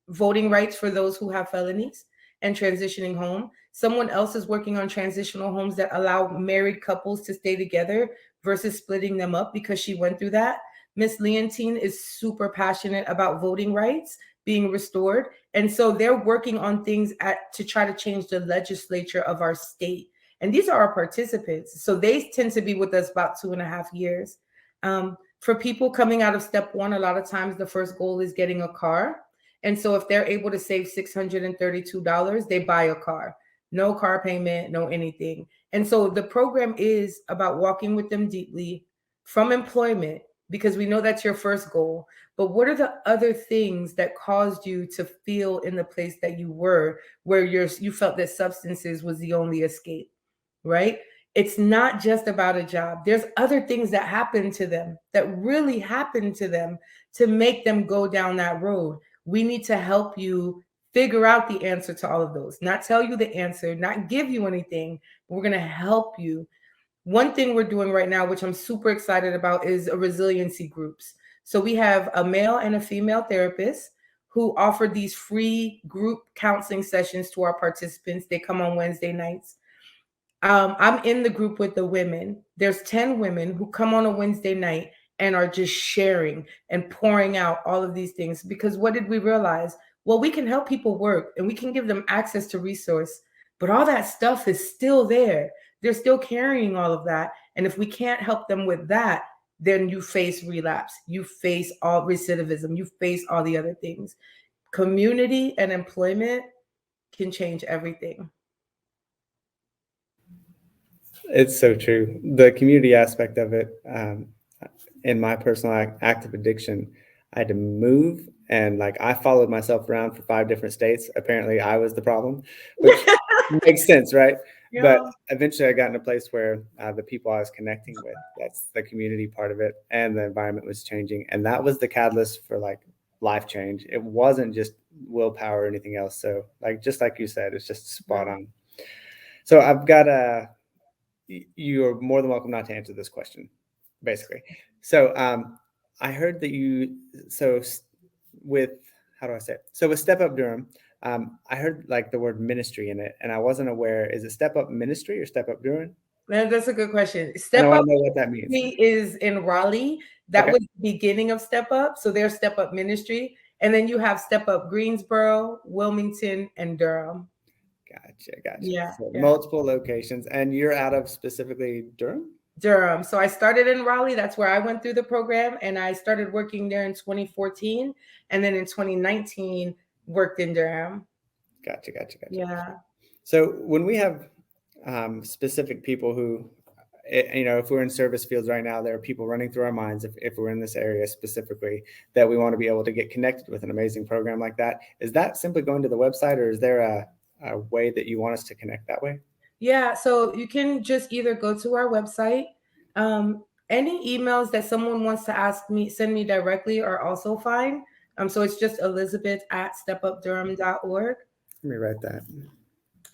voting rights for those who have felonies and transitioning home. Someone else is working on transitional homes that allow married couples to stay together versus splitting them up, because she went through that. Miss Leontine is super passionate about voting rights being restored. And so they're working on things to try to change the legislature of our state. And these are our participants. So they tend to be with us about 2.5 years. For people coming out of step one, a lot of times the first goal is getting a car. And so if they're able to save $632, they buy a car. No car payment, no anything. And so the program is about walking with them deeply from employment, because we know that's your first goal. But what are the other things that caused you to feel in the place that you were, where you felt that substances was the only escape, right? It's not just about a job. There's other things that happen to them, that really happen to them, to make them go down that road. We need to help you figure out the answer to all of those, not tell you the answer, not give you anything, but we're going to help you. One thing we're doing right now, which I'm super excited about, is a resiliency groups. So we have a male and a female therapist who offer these free group counseling sessions to our participants. They come on Wednesday nights. I'm in the group with the women. There's 10 women who come on a Wednesday night and are just sharing and pouring out all of these things. Because what did we realize? Well, we can help people work and we can give them access to resource, but all that stuff is still there. They're still carrying all of that. And if we can't help them with that, then you face relapse. You face all recidivism. You face all the other things. Community and employment can change everything. It's so true. The community aspect of it, in my personal active addiction, I had to move And like I followed myself around for 5 different states. Apparently I was the problem, which makes sense, right? But Yeah. eventually I got in a place where the people I was connecting with, that's the community part of it, and the environment was changing. And that was the catalyst for like life change. It wasn't just willpower or anything else. So like, just like you said, it's just spot on. So I've got you're more than welcome not to answer this question, basically. So I heard that with, how do I say it? So with StepUp Durham, I heard like the word ministry in it, and I wasn't aware. Is it StepUp Ministry or StepUp Durham? That's a good question. And I want StepUp to know what that means. Ministry is in Raleigh. That Okay. was the beginning of StepUp. So there's StepUp Ministry. And then you have StepUp Greensboro, Wilmington, and Durham. Gotcha. Yeah, So yeah. multiple locations, and you're out of specifically Durham? Durham. So I started in Raleigh. That's where I went through the program. And I started working there in 2014. And then in 2019, worked in Durham. Gotcha. Yeah. So when we have specific people who, if we're in service fields right now, there are people running through our minds, if we're in this area specifically, that we want to be able to get connected with an amazing program like that. Is that simply going to the website, or is there a way that you want us to connect that way? Yeah, so you can just either go to our website. Any emails that someone wants to send me directly are also fine. So it's just elizabeth@stepupdurham.org. Let me write that.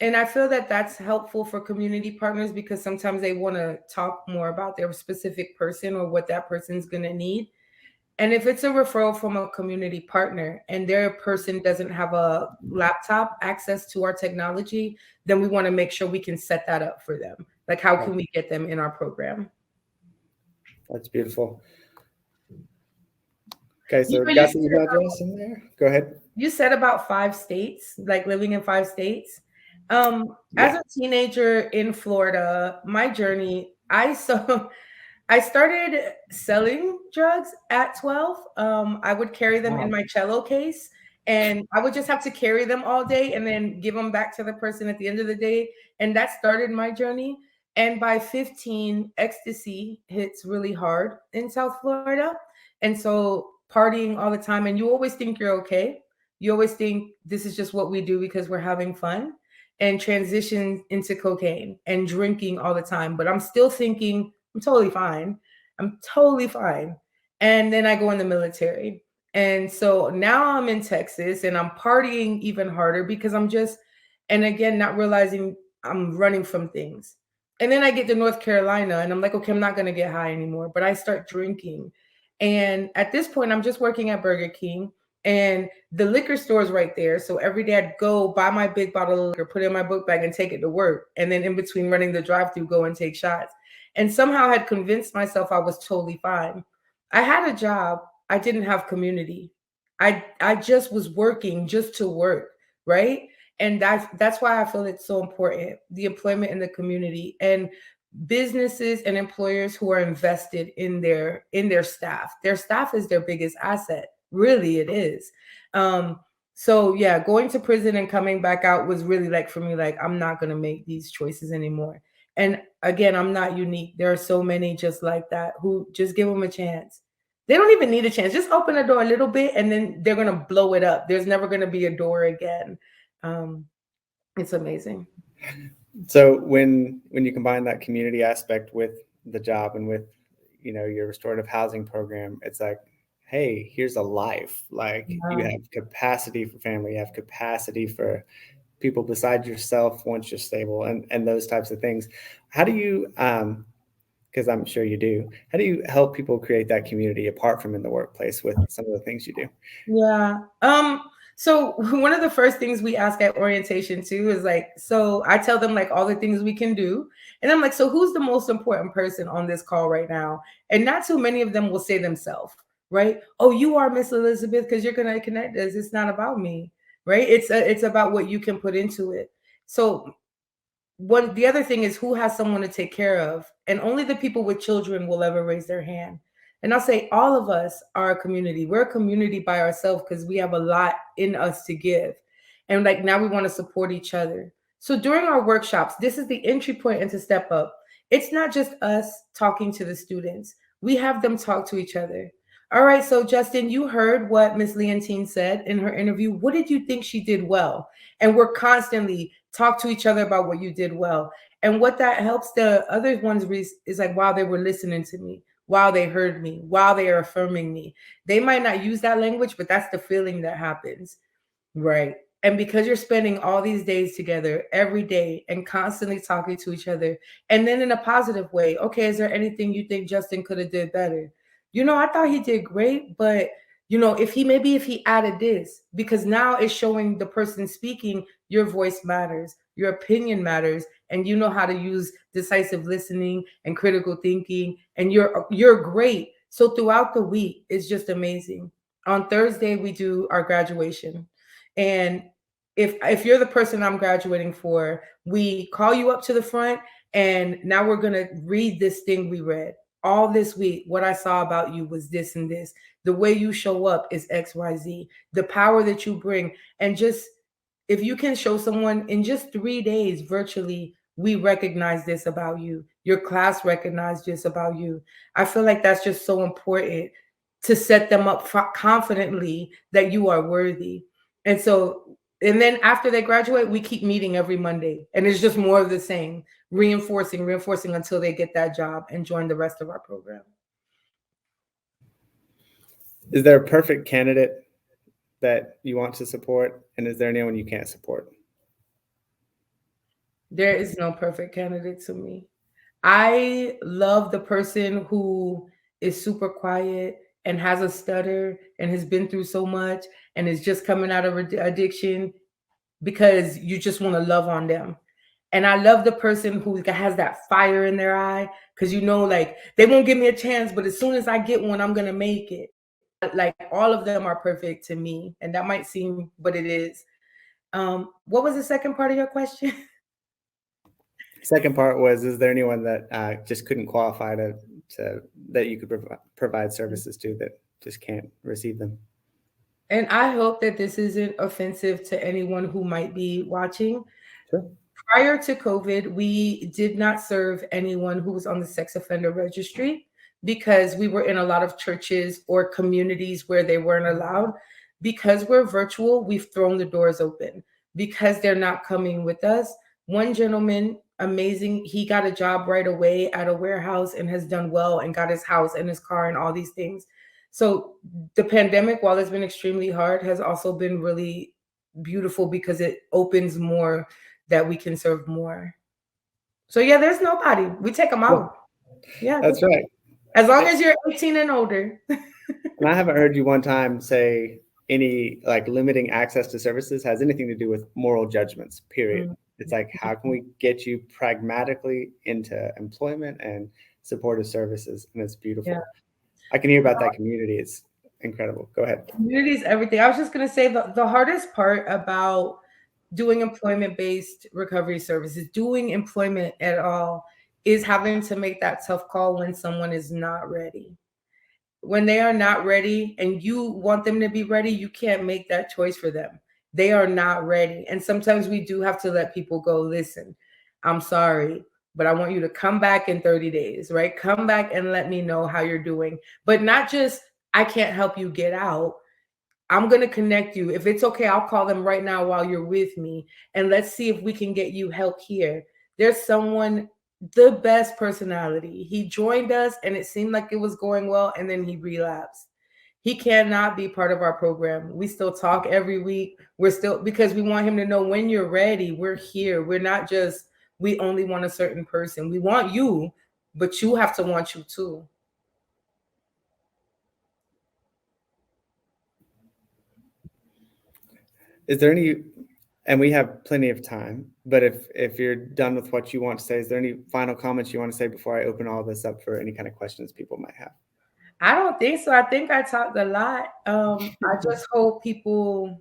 And I feel that that's helpful for community partners because sometimes they want to talk more about their specific person or what that person's going to need. And if it's a referral from a community partner and their person doesn't have a laptop access to our technology, then we want to make sure we can set that up for them. Like, how can we get them in our program? That's beautiful. Okay, so got the email address in there? Go ahead. You said about 5 states, like living in 5 states. As a teenager in Florida, my journey, I started selling drugs at 12. I would carry them in my cello case, and I would just have to carry them all day and then give them back to the person at the end of the day. And that started my journey. And by 15, ecstasy hits really hard in South Florida. And so partying all the time, and you always think you're okay. You always think this is just what we do because we're having fun, and transition into cocaine and drinking all the time. But I'm still thinking I'm totally fine. And then I go in the military. And so now I'm in Texas and I'm partying even harder because and again, not realizing I'm running from things. And then I get to North Carolina and I'm like, okay, I'm not going to get high anymore, but I start drinking. And at this point, I'm just working at Burger King and the liquor store is right there. So every day I'd go buy my big bottle of liquor, put it in my book bag and take it to work. And then in between running the drive-through, go and take shots. And somehow had convinced myself I was totally fine. I had a job. I didn't have community. I just was working just to work, right? And that's why I feel it's so important, the employment in the community and businesses and employers who are invested in their staff. Their staff is their biggest asset. Really, it is. So yeah, going to prison and coming back out was really like for me, like I'm not gonna make these choices anymore. And again, I'm not unique. There are so many just like that who just give them a chance. They don't even need a chance. Just open the door a little bit and then they're going to blow it up. There's never going to be a door again. It's amazing. So when you combine that community aspect with the job and with, your restorative housing program, it's like, hey, here's a life. Like you have capacity for family, you have capacity for people beside yourself once you're stable and those types of things. How do you, because I'm sure you do, how do you help people create that community apart from in the workplace with some of the things you do? Yeah. So one of the first things we ask at orientation too is like, so I tell them like all the things we can do. And I'm like, so who's the most important person on this call right now? And not too many of them will say themselves, right? Oh, you are Miss Elizabeth because you're going to connect us. It's not about me, right? It's about what you can put into it. So the other thing is who has someone to take care of, and only the people with children will ever raise their hand. And I'll say all of us are a community. We're a community by ourselves because we have a lot in us to give. And like now we want to support each other. So during our workshops, this is the entry point into Step Up. It's not just us talking to the students. We have them talk to each other. All right, so Justin, you heard what Miss Leontine said in her interview. What did you think she did well? And we're constantly talk to each other about what you did well. And what that helps the other ones is like, wow, they were listening to me, wow, they heard me, wow, they are affirming me. They might not use that language, but that's the feeling that happens. Right. And because you're spending all these days together every day and constantly talking to each other, and then in a positive way, okay, is there anything you think Justin could have did better? I thought he did great, but if he added this, because now it's showing the person speaking, your voice matters, your opinion matters, and you know how to use decisive listening and critical thinking, and you're great. So throughout the week, it's just amazing. On Thursday, we do our graduation. And if you're the person I'm graduating for, we call you up to the front, and now we're going to read this thing we read all this week. What I saw about you was this and this. The way you show up is XYZ. The power that you bring. And just if you can show someone in just 3 days virtually, we recognize this about you. Your class recognized this about you. I feel like that's just so important to set them up confidently that you are worthy. And so, and then after they graduate, we keep meeting every Monday. And it's just more of the same, reinforcing until they get that job and join the rest of our program. Is there a perfect candidate that you want to support? And is there anyone you can't support? There is no perfect candidate to me. I love the person who is super quiet and has a stutter and has been through so much and is just coming out of addiction, because you just want to love on them. And I love the person who has that fire in their eye, because like they won't give me a chance, but as soon as I get one, I'm gonna make it. Like all of them are perfect to me, and that might seem, but it is. What was the second part of your question? Second part was, is there anyone that just couldn't qualify to that you could provide services to that just can't receive them? And I hope that this isn't offensive to anyone who might be watching. Sure. Prior to COVID, we did not serve anyone who was on the sex offender registry, because we were in a lot of churches or communities where they weren't allowed. Because we're virtual, we've thrown the doors open because they're not coming with us. One gentleman, amazing, he got a job right away at a warehouse and has done well and got his house and his car and all these things. So the pandemic, while it's been extremely hard, has also been really beautiful because it opens more that we can serve more. So yeah, there's nobody. We take them out. Yeah, that's right. As long as you're 18 and older. And I haven't heard you one time say any like limiting access to services has anything to do with moral judgments, period. Mm-hmm. It's like, how can we get you pragmatically into employment and supportive services? And it's beautiful. Yeah. I can hear about that community. It's incredible. Go ahead. Community is everything. I was just going to say the hardest part about doing employment-based recovery services, doing employment at all, is having to make that tough call when someone is not ready. When they are not ready and you want them to be ready, you can't make that choice for them. They are not ready. And sometimes we do have to let people go, listen, I'm sorry, but I want you to come back in 30 days, right? Come back and let me know how you're doing. But not just, I can't help you get out. I'm going to connect you. If it's okay, I'll call them right now while you're with me. And let's see if we can get you help here. There's someone, the best personality. He joined us and it seemed like it was going well, and then he relapsed. He cannot be part of our program. We still talk every week. We're still, because we want him to know when you're ready, we're here. We're not just, we only want a certain person. We want you, but you have to want you too. Is there any, and we have plenty of time, but if you're done with what you want to say, is there any final comments you want to say before I open all this up for any kind of questions people might have? I don't think so. I think I talked a lot. I just hope people,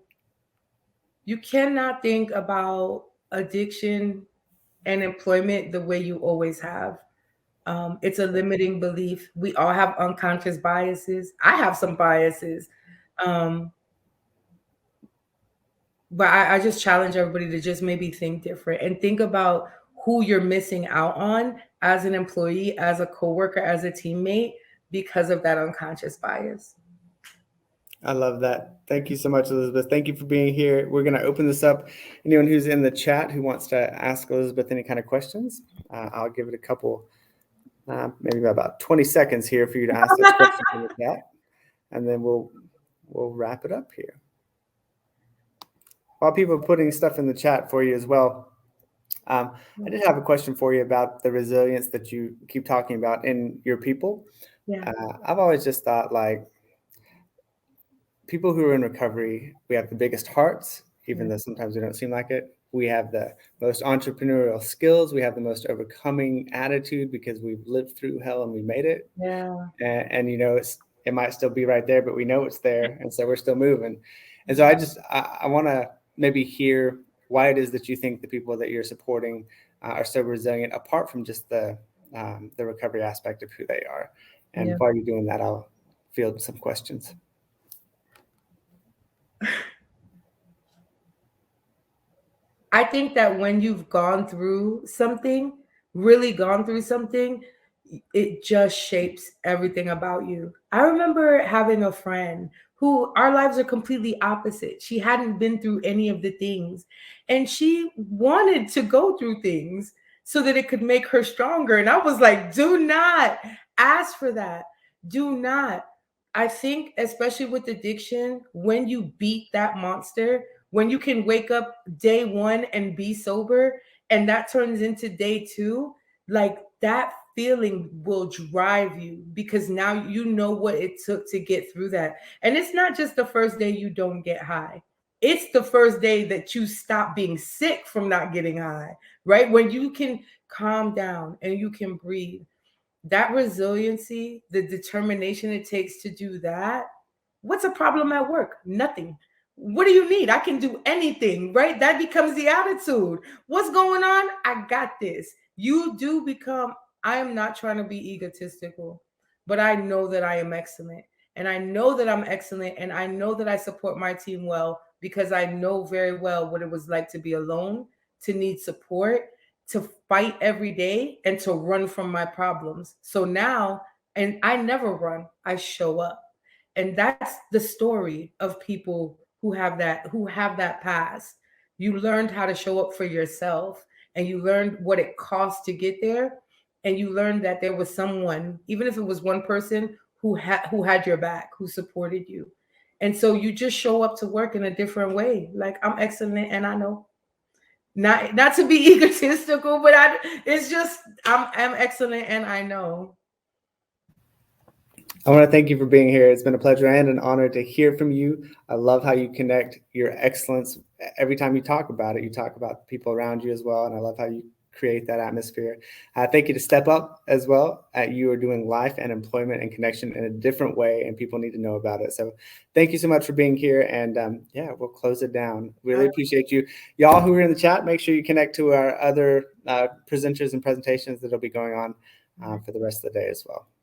you cannot think about addiction and employment the way you always have. It's a limiting belief. We all have unconscious biases. I have some biases. But I just challenge everybody to just maybe think different and think about who you're missing out on as an employee, as a coworker, as a teammate, because of that unconscious bias. I love that. Thank you so much, Elizabeth. Thank you for being here. We're going to open this up. Anyone who's in the chat who wants to ask Elizabeth any kind of questions, I'll give it a couple, maybe about 20 seconds here for you to ask those questions in the chat, and then we'll wrap it up here. While people are putting stuff in the chat for you as well, I did have a question for you about the resilience that you keep talking about in your people. Yeah. I've always just thought, like, people who are in recovery, we have the biggest hearts, even though sometimes we don't seem like it. We have the most entrepreneurial skills. We have the most overcoming attitude because we've lived through hell and we made it. Yeah. And you know, it might still be right there, but we know it's there, and so we're still moving. And so I want to maybe hear why it is that you think the people that you're supporting are so resilient, apart from just the recovery aspect of who they are. And while you're doing that, I'll field some questions. I think that when you've gone through something, really gone through something, it just shapes everything about you. I remember having a friend who our lives are completely opposite. She hadn't been through any of the things, and she wanted to go through things so that it could make her stronger. And I was like, do not ask for that. Do not. I think, especially with addiction, when you beat that monster, when you can wake up day one and be sober, and that turns into day two, like that feeling will drive you because now you know what it took to get through that. And it's not just the first day you don't get high. It's the first day that you stop being sick from not getting high, right? When you can calm down and you can breathe. That resiliency, the determination it takes to do that. What's a problem at work? Nothing. What do you need? I can do anything, right? That becomes the attitude. What's going on? I got this. You do become, I am not trying to be egotistical, but I know that I am excellent. And I know that I'm excellent. And I know that I support my team well because I know very well what it was like to be alone, to need support, to fight every day, and to run from my problems. So now, and I never run, I show up. And that's the story of people who have that past. You learned how to show up for yourself, and you learned what it cost to get there, and you learned that there was someone, even if it was one person, who had your back, who supported you. And so you just show up to work in a different way. Like, I'm excellent and I know. Not to be egotistical, but it's just I'm excellent and I know. I want to thank you for being here. It's been a pleasure and an honor to hear from you. I love how you connect your excellence. Every time you talk about it, you talk about the people around you as well. And I love how you create that atmosphere. Thank you to StepUp as well. You are doing life and employment and connection in a different way, and people need to know about it. So thank you so much for being here. And yeah, we'll close it down. Really appreciate you. Y'all who are in the chat, make sure you connect to our other presenters and presentations that will be going on for the rest of the day as well.